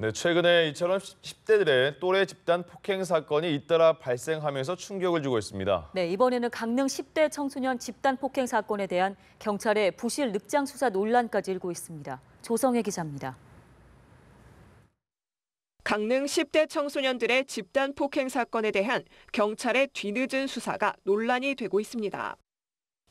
네, 최근에 이처럼 10대들의 또래 집단 폭행 사건이 잇따라 발생하면서 충격을 주고 있습니다. 네, 이번에는 강릉 10대 청소년 집단 폭행 사건에 대한 경찰의 부실 늑장 수사 논란까지 일고 있습니다. 조성혜 기자입니다. 강릉 10대 청소년들의 집단 폭행 사건에 대한 경찰의 뒤늦은 수사가 논란이 되고 있습니다.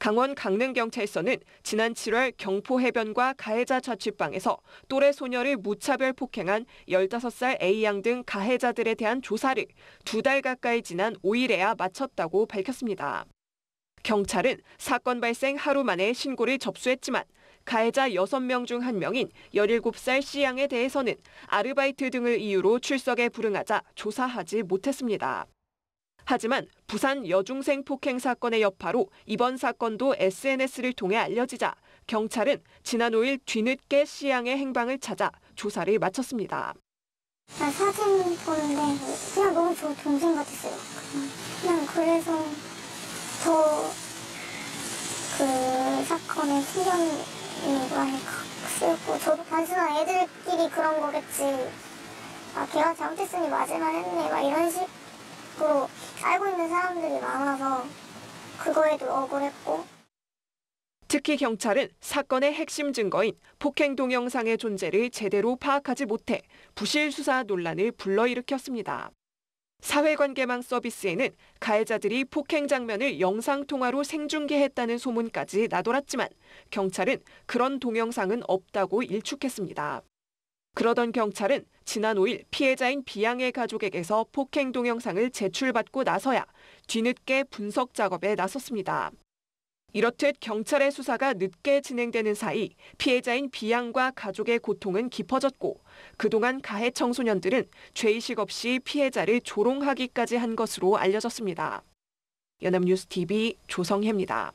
강원 강릉경찰서는 지난 7월 경포해변과 가해자 자취방에서 또래 소녀를 무차별 폭행한 15살 A양 등 가해자들에 대한 조사를 2달 가까이 지난 5일에야 마쳤다고 밝혔습니다. 경찰은 사건 발생 하루 만에 신고를 접수했지만 가해자 6명 중 1명인 17살 C양에 대해서는 아르바이트 등을 이유로 출석에 불응하자 조사하지 못했습니다. 하지만 부산 여중생 폭행 사건의 여파로 이번 사건도 SNS를 통해 알려지자 경찰은 지난 5일 뒤늦게 C양의 행방을 찾아 조사를 마쳤습니다. 사진 보는데 그냥 너무 좋은 동생 같았어요. 그냥 그래서 더 그 사건에 신경이 많이 쓰였고 저도 단순한 애들끼리 그런 거겠지. 걔가 잘못했으니 맞을만 했네. 막 이런 식으로 알고 있는 사람들이 많아서 그거에도 억울했고. 특히 경찰은 사건의 핵심 증거인 폭행 동영상의 존재를 제대로 파악하지 못해 부실 수사 논란을 불러일으켰습니다. 사회관계망 서비스에는 가해자들이 폭행 장면을 영상통화로 생중계했다는 소문까지 나돌았지만 경찰은 그런 동영상은 없다고 일축했습니다. 그러던 경찰은 지난 5일 피해자인 B양의 가족에게서 폭행 동영상을 제출받고 나서야 뒤늦게 분석 작업에 나섰습니다. 이렇듯 경찰의 수사가 늦게 진행되는 사이 피해자인 B양과 가족의 고통은 깊어졌고 그동안 가해 청소년들은 죄의식 없이 피해자를 조롱하기까지 한 것으로 알려졌습니다. 연합뉴스 TV 조성혜입니다.